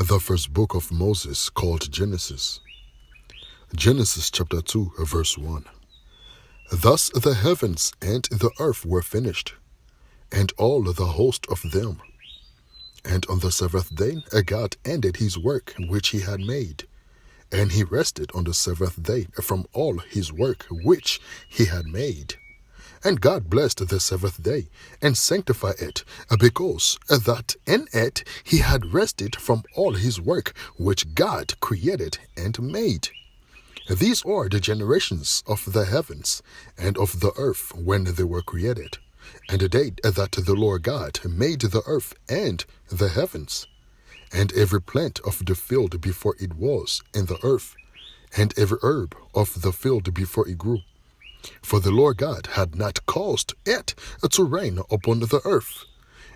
The first book of Moses, called Genesis. Genesis chapter 2, verse 1. Thus the heavens and the earth were finished, and all the host of them. And on the seventh day God ended his work which he had made, and he rested on the seventh day from all his work which he had made. And God blessed the seventh day, and sanctified it, because that in it he had rested from all his work which God created and made. These are the generations of the heavens and of the earth when they were created, and the day that the Lord God made the earth and the heavens, and every plant of the field before it was in the earth, and every herb of the field before it grew. For the Lord God had not caused it to rain upon the earth,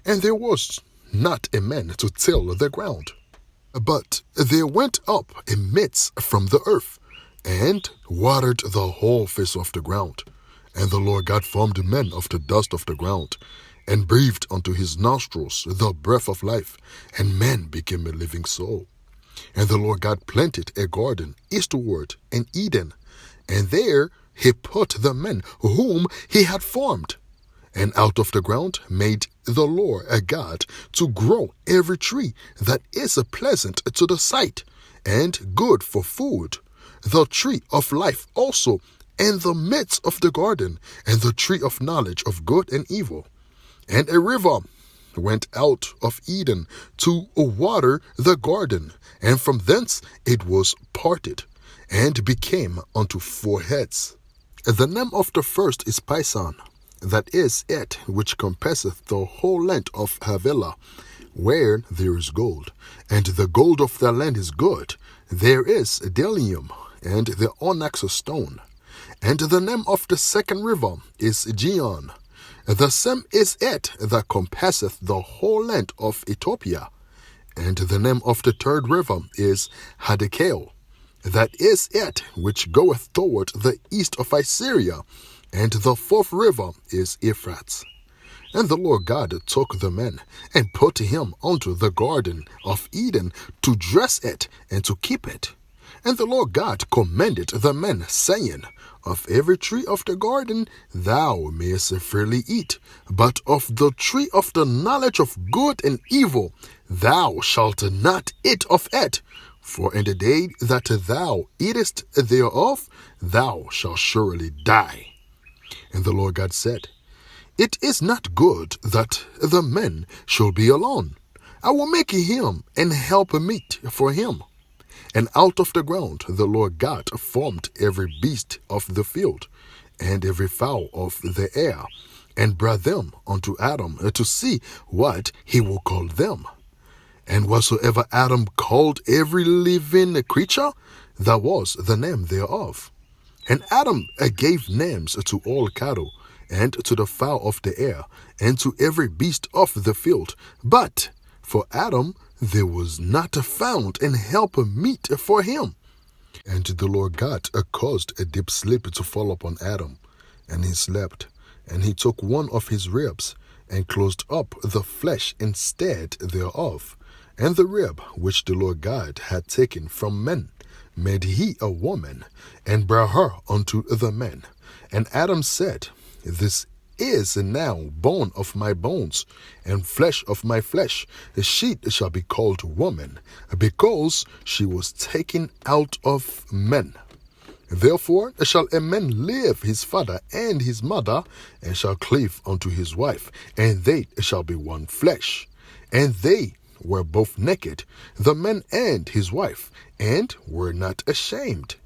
and there was not a man to till the ground. But there went up a mist from the earth, and watered the whole face of the ground. And the Lord God formed man of the dust of the ground, and breathed unto his nostrils the breath of life, and man became a living soul. And the Lord God planted a garden eastward in Eden, and there he put the man whom he had formed. And out of the ground made the Lord God to grow every tree that is pleasant to the sight, and good for food, the tree of life also in the midst of the garden, and the tree of knowledge of good and evil. And a river went out of Eden to water the garden, and from thence it was parted, and became unto four heads. The name of the first is Pison, that is it which compasseth the whole length of Havilah, where there is gold, and the gold of the land is good. There is bdellium, and the onyx stone. And the name of the second river is Gihon. The same is it that compasseth the whole length of Ethiopia. And the name of the third river is Hiddekel. That is it which goeth toward the east of Assyria. And the fourth river is Euphrates. And the Lord God took the man, and put him unto the garden of Eden, to dress it, and to keep it. And the Lord God commanded the man, saying, Of every tree of the garden thou mayest freely eat, but of the tree of the knowledge of good and evil thou shalt not eat of it. For in the day that thou eatest thereof, thou shalt surely die. And the Lord God said, It is not good that the man should be alone. I will make him an helpmeet for him. And out of the ground the Lord God formed every beast of the field, and every fowl of the air, and brought them unto Adam to see what he will call them. And whatsoever Adam called every living creature, that was the name thereof. And Adam gave names to all cattle, and to the fowl of the air, and to every beast of the field. But for Adam there was not found an helpmeet for him. And the Lord God caused a deep sleep to fall upon Adam, and he slept. And he took one of his ribs, and closed up the flesh instead thereof. And the rib which the Lord God had taken from man made he a woman, and brought her unto the man. And Adam said, This is now bone of my bones, and flesh of my flesh. She shall be called woman, because she was taken out of men. Therefore shall a man leave his father and his mother, and shall cleave unto his wife, and they shall be one flesh. And they were both naked, the man and his wife, and were not ashamed.